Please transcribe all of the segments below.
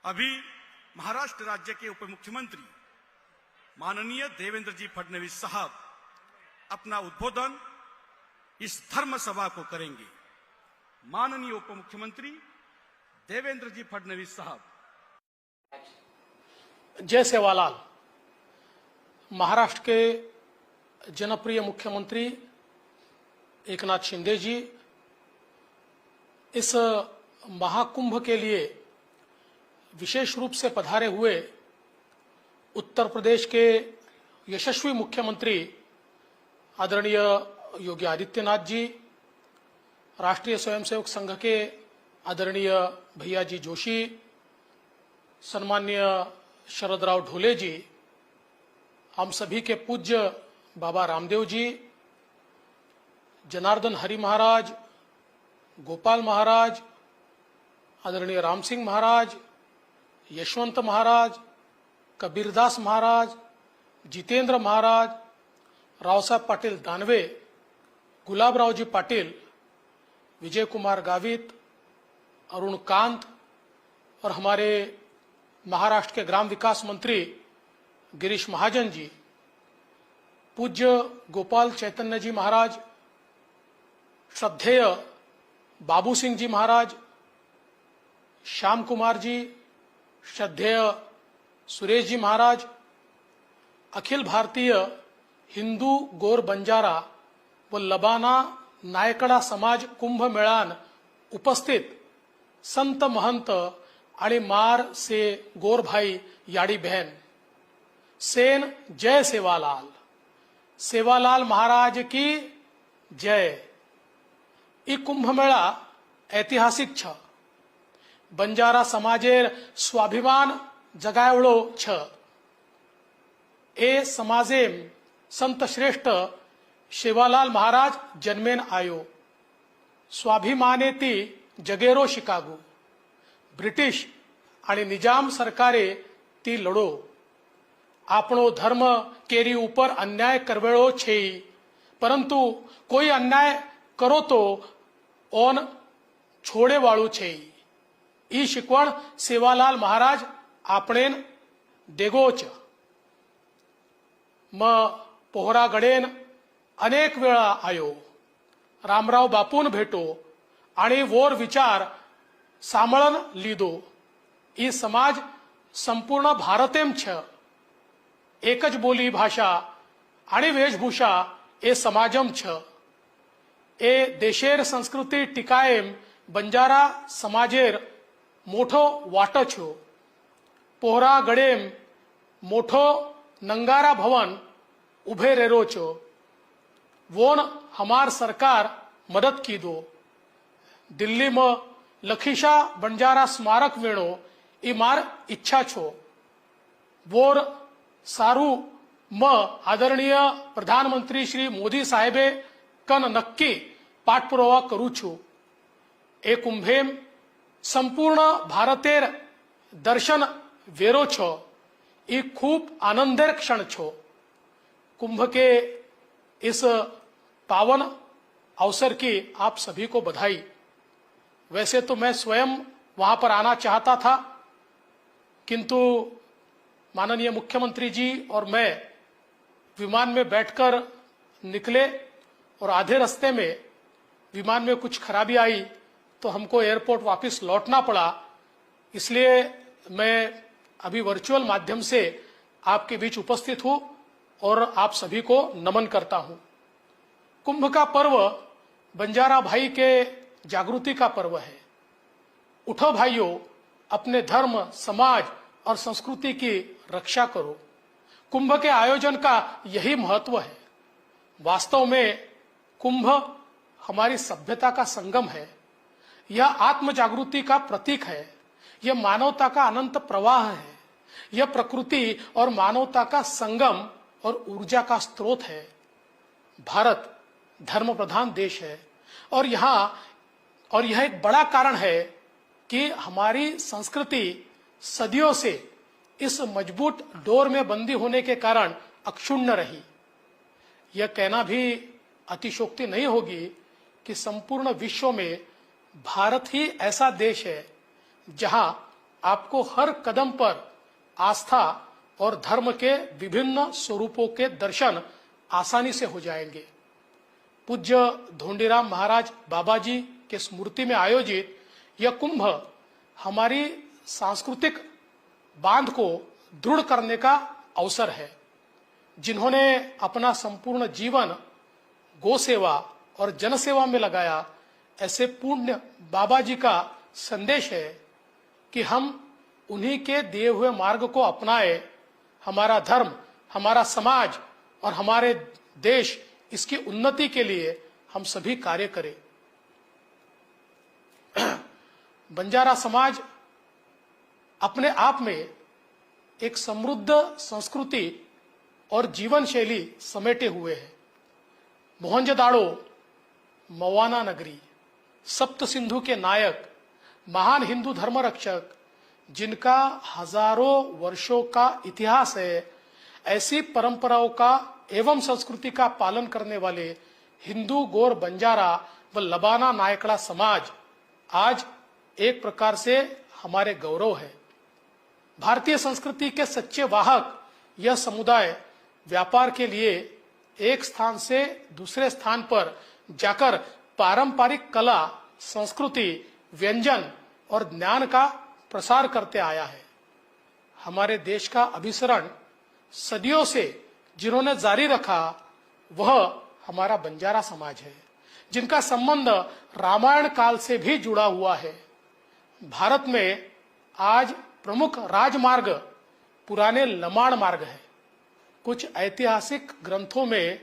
अभी महाराष्ट्र राज्य के उप मुख्यमंत्री माननीय देवेंद्र जी फडणवीस साहब अपना उद्बोधन इस धर्म सभा को करेंगे। माननीय उप मुख्यमंत्री देवेंद्र जी फडणवीस साहब। जय सेवालाल। महाराष्ट्र के जनप्रिय मुख्यमंत्री एकनाथ शिंदे जी इस महाकुंभ के लिए विशेष रूप से पधारे हुए उत्तर प्रदेश के यशस्वी मुख्यमंत्री आदरणीय योगी आदित्यनाथ जी, राष्ट्रीय स्वयंसेवक संघ के आदरणीय भैया जी जोशी, सन्मान्य शरदराव ढोले जी, हम सभी के पूज्य बाबा रामदेव जी, जनार्दन हरि महाराज, गोपाल महाराज, आदरणीय राम सिंह महाराज, यशवंत महाराज, कबीरदास महाराज, जितेंद्र महाराज, राव साहब पाटिल दानवे, गुलाबराव जी पाटिल, विजय कुमार गावित, अरुण कांत और हमारे महाराष्ट्र के ग्राम विकास मंत्री गिरीश महाजन जी, पूज्य गोपाल चैतन्य जी महाराज, श्रद्धेय बाबू सिंह जी महाराज, श्याम कुमार जी, श्रद्धेय सुरेश जी महाराज, अखिल भारतीय हिंदू गोर बंजारा व लबाना नायकडा समाज कुंभ मेळान उपस्थित संत महंत आणि मार से गोर भाई याडी बहन सेन जय सेवालाल। सेवालाल महाराज की जय। ई कुंभ मेळा ऐतिहासिक छ। बंजारा समाजेर स्वाभिमान जगावळो छ। ए समाजेम संत श्रेष्ठ सेवालाल महाराज जन्मेन आयो। स्वाभिमाने ती जगेरो शिकागो। ब्रिटिश आणि निजाम सरकारे ती लड़ो। आपणो धर्म केरी ऊपर अन्याय करवेळो छे, परंतु कोई अन्याय करो तो ओन छोड़े वाळू छे। ई शिकवण सेवालाल महाराज आपणेन देगोच। म पोहरा गडेन अनेक वेळा आयो। रामराव बापून भेटो आणि वोर विचार सांभळन लीधो। ई समाज संपूर्ण भारतेम छ। एकच बोली भाषा आणि वेशभूषा ए समाजम छ। ए देशेर संस्कृती टिकायेम बंजारा समाजेर मोठो वाटो छो। पोहरा गडेम मोठो नंगारा भवन उभे रेरो छो। वोन हमार सरकार मदद की दो। दिल्ली में लखीशा बंजारा स्मारक वेणो ई मार इच्छा छो। वोर सारू म आदरणीय प्रधानमंत्री श्री मोदी साहेबे कन नक्की पाठपुरावा करू छू। ए कुंभेम संपूर्ण भारतेर दर्शन वेरो छो। ई खूब आनंदेर क्षण छो। कुंभ के इस पावन अवसर की आप सभी को बधाई। वैसे तो मैं स्वयं वहां पर आना चाहता था, किंतु माननीय मुख्यमंत्री जी और मैं विमान में बैठकर निकले और आधे रास्ते में विमान में कुछ खराबी आई तो हमको एयरपोर्ट वापस लौटना पड़ा। इसलिए मैं अभी वर्चुअल माध्यम से आपके बीच उपस्थित हूं और आप सभी को नमन करता हूं। कुंभ का पर्व बंजारा भाई के जागृति का पर्व है। उठो भाइयों, अपने धर्म, समाज और संस्कृति की रक्षा करो। कुंभ के आयोजन का यही महत्व है। वास्तव में कुंभ हमारी सभ्यता का संगम है। यह आत्म जागृति का प्रतीक है। यह मानवता का अनंत प्रवाह है। यह प्रकृति और मानवता का संगम और ऊर्जा का स्रोत है। भारत धर्म प्रधान देश है और यह एक बड़ा कारण है कि हमारी संस्कृति सदियों से इस मजबूत डोर में बंदी होने के कारण अक्षुण्ण रही। यह कहना भी अतिशोक्ति नहीं होगी कि संपूर्ण विश्व में भारत ही ऐसा देश है जहां आपको हर कदम पर आस्था और धर्म के विभिन्न स्वरूपों के दर्शन आसानी से हो जाएंगे। पूज्य धोंडीराम महाराज बाबा जी के स्मृति में आयोजित यह कुंभ हमारी सांस्कृतिक बांध को दृढ़ करने का अवसर है। जिन्होंने अपना संपूर्ण जीवन गौ सेवा और जनसेवा में लगाया, ऐसे पुण्य बाबा जी का संदेश है कि हम उन्हीं के दिए हुए मार्ग को अपनाएं। हमारा धर्म, हमारा समाज और हमारे देश, इसकी उन्नति के लिए हम सभी कार्य करें। बंजारा समाज अपने आप में एक समृद्ध संस्कृति और जीवन शैली समेटे हुए है। मोहनजोदाड़ो, मवाना नगरी, सप्त सिंधु के नायक, महान हिंदू धर्म रक्षक, जिनका हजारों वर्षों का इतिहास है, ऐसी परंपराओं का एवं संस्कृति का पालन करने वाले हिंदू, गौर, बंजारा व लबाना नायकड़ा समाज आज एक प्रकार से हमारे गौरव है। भारतीय संस्कृति के सच्चे वाहक यह समुदाय व्यापार के लिए एक स्थान से दूसरे स्थान पर जाकर पारंपरिक कला, संस्कृति, व्यंजन और ज्ञान का प्रसार करते आया है। हमारे देश का अभिसरण सदियों से जिन्होंने जारी रखा, वह हमारा बंजारा समाज है, जिनका संबंध रामायण काल से भी जुड़ा हुआ है। भारत में आज प्रमुख राजमार्ग पुराने लमाण मार्ग है। कुछ ऐतिहासिक ग्रंथों में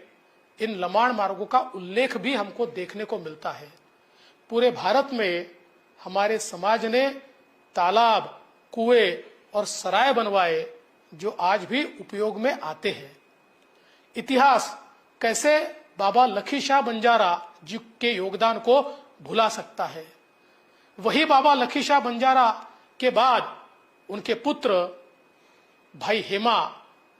इन लमाण मार्गों का उल्लेख भी हमको देखने को मिलता है। पूरे भारत में हमारे समाज ने तालाब, कुएं और सराय बनवाए, जो आज भी उपयोग में आते हैं। इतिहास कैसे बाबा लखीशाह बंजारा जी के योगदान को भुला सकता है। वही बाबा लखीशाह बंजारा के बाद उनके पुत्र भाई हेमा,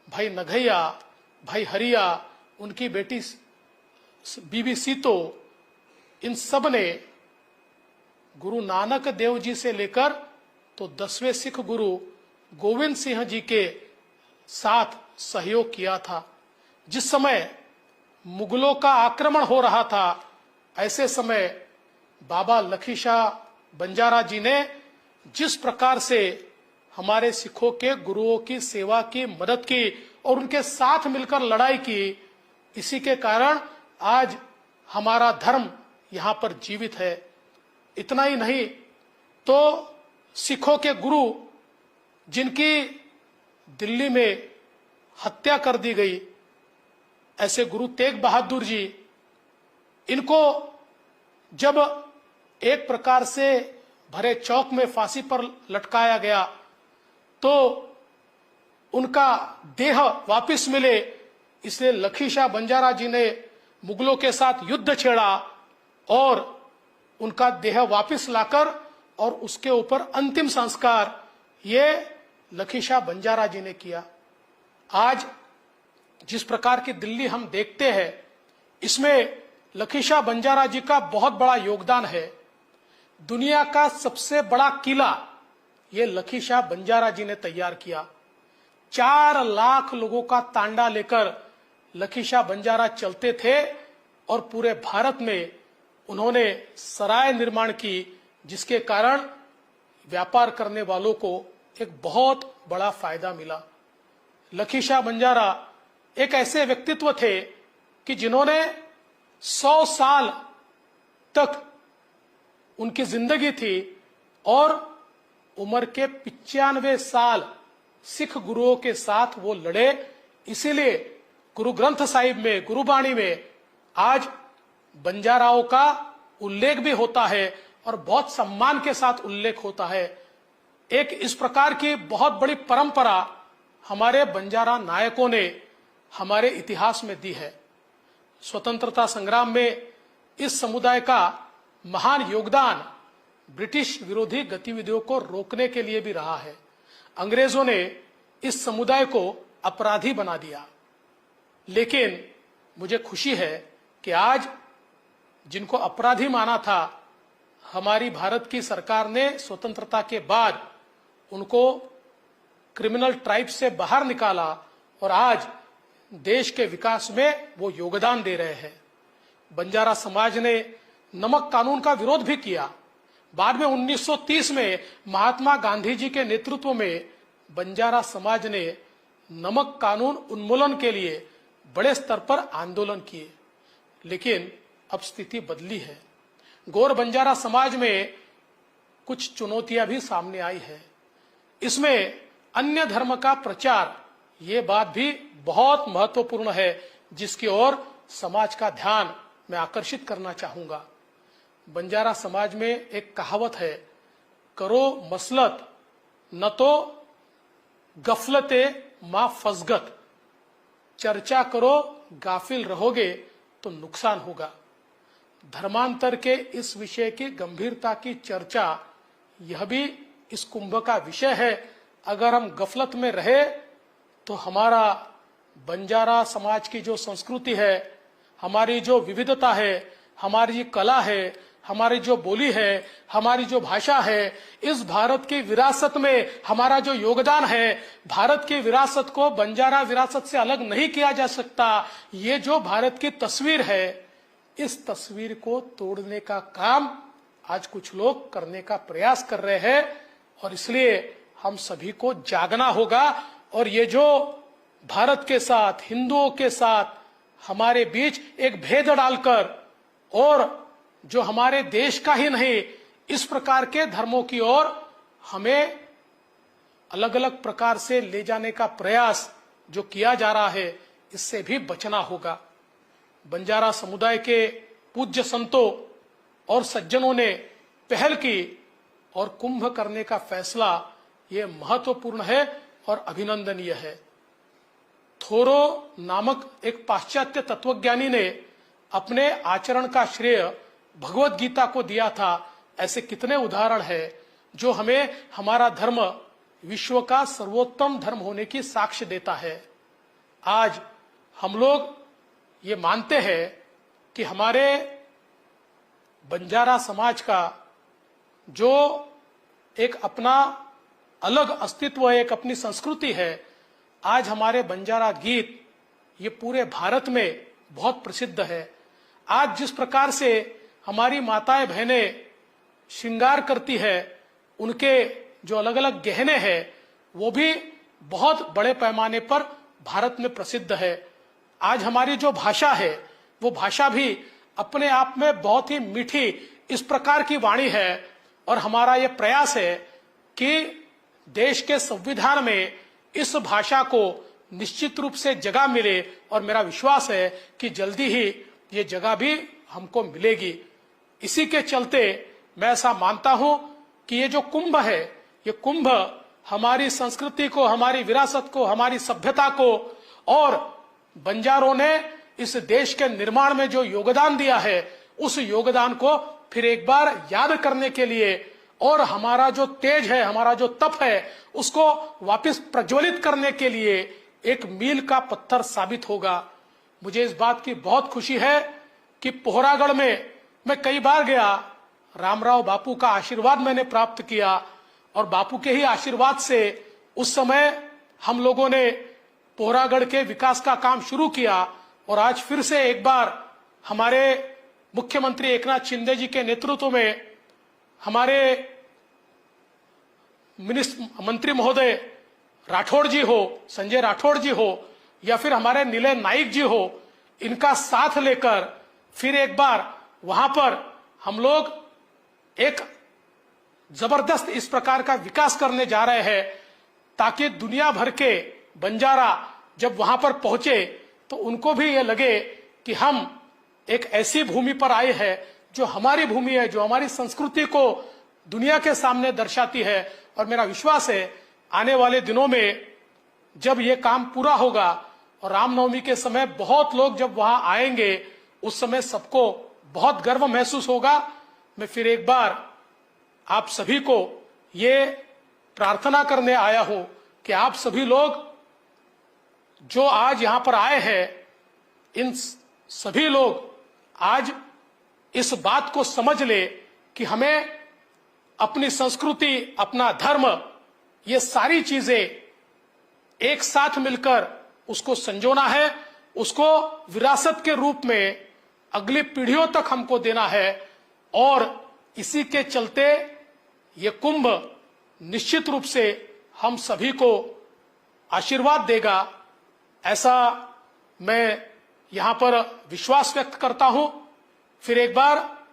भाई नघैया, भाई हरिया, उनकी बेटी बीबी सीतो, इन सब ने गुरु नानक देव जी से लेकर तो 10वें सिख गुरु गोविंद सिंह जी के साथ सहयोग किया था। जिस समय मुगलों का आक्रमण हो रहा था, ऐसे समय बाबा लखीशाह बंजारा जी ने जिस प्रकार से हमारे सिखों के गुरुओं की सेवा की, मदद की और उनके साथ मिलकर लड़ाई की, इसी के कारण आज हमारा धर्म यहाँ पर जीवित है। इतना ही नहीं तो सिखों के गुरु जिनकी दिल्ली में हत्या कर दी गई, ऐसे गुरु तेग बहादुर जी, इनको जब एक प्रकार से भरे चौक में फांसी पर लटकाया गया तो उनका देह वापस मिले, इसलिए लखीशाह बंजारा जी ने मुगलों के साथ युद्ध छेड़ा और उनका देह वापस लाकर और उसके ऊपर अंतिम संस्कार ये लखीशाह बंजारा जी ने किया। आज जिस प्रकार की दिल्ली हम देखते हैं, इसमें लखीशाह बंजारा जी का बहुत बड़ा योगदान है। दुनिया का सबसे बड़ा किला ये लखीशाह बंजारा जी ने तैयार किया। 4 लाख लोगों का तांडा लेकर लखीशाह बंजारा चलते थे और पूरे भारत में उन्होंने सराय निर्माण की, जिसके कारण व्यापार करने वालों को एक बहुत बड़ा फायदा मिला। लखीशाह बंजारा एक ऐसे व्यक्तित्व थे कि जिन्होंने 100 साल तक उनकी जिंदगी थी और उम्र के 95 साल सिख गुरुओं के साथ वो लड़े। इसीलिए गुरु ग्रंथ साहिब में, गुरुबाणी में आज बंजाराओं का उल्लेख भी होता है और बहुत सम्मान के साथ उल्लेख होता है। एक इस प्रकार की बहुत बड़ी परंपरा हमारे बंजारा नायकों ने हमारे इतिहास में दी है। स्वतंत्रता संग्राम में इस समुदाय का महान योगदान ब्रिटिश विरोधी गतिविधियों को रोकने के लिए भी रहा है। अंग्रेजों ने इस समुदाय को अपराधी बना दिया, लेकिन मुझे खुशी है कि आज जिनको अपराधी माना था, हमारी भारत की सरकार ने स्वतंत्रता के बाद उनको क्रिमिनल ट्राइब से बाहर निकाला और आज देश के विकास में वो योगदान दे रहे हैं। बंजारा समाज ने नमक कानून का विरोध भी किया। बाद में 1930 में महात्मा गांधी जी के नेतृत्व में बंजारा समाज ने नमक कानून उन्मूलन के लिए बड़े स्तर पर आंदोलन किए, लेकिन अब स्थिति बदली है। गौर बंजारा समाज में कुछ चुनौतियां भी सामने आई है। इसमें अन्य धर्म का प्रचार, ये बात भी बहुत महत्वपूर्ण है, जिसकी ओर समाज का ध्यान मैं आकर्षित करना चाहूंगा। बंजारा समाज में एक कहावत है, करो मसलत न तो गफलते मां फसगत, चर्चा करो गाफिल रहोगे तो नुकसान होगा। धर्मांतर के इस विषय की गंभीरता की चर्चा, यह भी इस कुंभ का विषय है। अगर हम गफलत में रहे तो हमारा बंजारा समाज की जो संस्कृति है, हमारी जो विविधता है, हमारी कला है, हमारी जो बोली है, हमारी जो भाषा है, इस भारत की विरासत में हमारा जो योगदान है, भारत की विरासत को बंजारा विरासत से अलग नहीं किया जा सकता। ये जो भारत की तस्वीर है, इस तस्वीर को तोड़ने का काम आज कुछ लोग करने का प्रयास कर रहे हैं और इसलिए हम सभी को जागना होगा। और ये जो भारत के साथ, हिंदुओं के साथ हमारे बीच एक भेद डालकर और जो हमारे देश का ही नहीं, इस प्रकार के धर्मों की ओर हमें अलग अलग प्रकार से ले जाने का प्रयास जो किया जा रहा है, इससे भी बचना होगा। बंजारा समुदाय के पूज्य संतों और सज्जनों ने पहल की और कुंभ करने का फैसला ये महत्वपूर्ण है और अभिनंदनीय है। थोरो नामक एक पाश्चात्य तत्वज्ञानी ने अपने आचरण का श्रेय भगवत गीता को दिया था। ऐसे कितने उदाहरण है जो हमें हमारा धर्म विश्व का सर्वोत्तम धर्म होने की साक्ष्य देता है। आज हम लोग ये मानते हैं कि हमारे बंजारा समाज का जो एक अपना अलग अस्तित्व है, एक अपनी संस्कृति है, आज हमारे बंजारा गीत ये पूरे भारत में बहुत प्रसिद्ध है। आज जिस प्रकार से हमारी माताएं बहनें श्रृंगार करती है, उनके जो अलग अलग गहने हैं वो भी बहुत बड़े पैमाने पर भारत में प्रसिद्ध है। आज हमारी जो भाषा है वो भाषा भी अपने आप में बहुत ही मीठी इस प्रकार की वाणी है और हमारा ये प्रयास है कि देश के संविधान में इस भाषा को निश्चित रूप से जगह मिले और मेरा विश्वास है कि जल्दी ही ये जगह भी हमको मिलेगी। इसी के चलते मैं ऐसा मानता हूं कि ये जो कुंभ है, ये कुंभ हमारी संस्कृति को, हमारी विरासत को, हमारी सभ्यता को और बंजारों ने इस देश के निर्माण में जो योगदान दिया है, उस योगदान को फिर एक बार याद करने के लिए और हमारा जो तेज है, हमारा जो तप है, उसको वापस प्रज्वलित करने के लिए एक मील का पत्थर साबित होगा। मुझे इस बात की बहुत खुशी है कि पोहरागढ़ में मैं कई बार गया, रामराव बापू का आशीर्वाद मैंने प्राप्त किया और बापू के ही आशीर्वाद से उस समय हम लोगों ने पोहरागढ़ के विकास का काम शुरू किया और आज फिर से एक बार हमारे मुख्यमंत्री एकनाथ शिंदे जी के नेतृत्व में हमारे मंत्री महोदय राठौड़ जी हो, संजय राठौड़ जी हो या फिर हमारे नीलय नाइक जी हो, इनका साथ लेकर फिर एक बार वहां पर हम लोग एक जबरदस्त इस प्रकार का विकास करने जा रहे हैं ताकि दुनिया भर के बंजारा जब वहां पर पहुंचे तो उनको भी ये लगे कि हम एक ऐसी भूमि पर आए हैं जो हमारी भूमि है, जो हमारी संस्कृति को दुनिया के सामने दर्शाती है। और मेरा विश्वास है आने वाले दिनों में जब ये काम पूरा होगा और रामनवमी के समय बहुत लोग जब वहां आएंगे, उस समय सबको बहुत गर्व महसूस होगा। मैं फिर एक बार आप सभी को ये प्रार्थना करने आया हूं कि आप सभी लोग जो आज यहां पर आए हैं, इन सभी लोग आज इस बात को समझ ले कि हमें अपनी संस्कृति, अपना धर्म ये सारी चीजें एक साथ मिलकर उसको संजोना है, उसको विरासत के रूप में अगली पीढ़ियों तक हमको देना है। और इसी के चलते ये कुंभ निश्चित रूप से हम सभी को आशीर्वाद देगा, ऐसा मैं यहां पर विश्वास व्यक्त करता हूं। फिर एक बार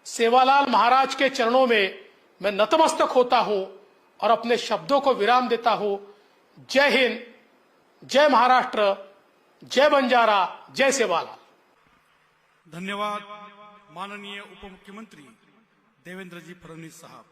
सेवालाल महाराज के चरणों में मैं नतमस्तक होता हूं और अपने शब्दों को विराम देता हूं। जय हिंद, जय महाराष्ट्र, जय बंजारा, जय सेवालाल। धन्यवाद माननीय उप मुख्यमंत्री देवेंद्र जी फडणवीस साहब।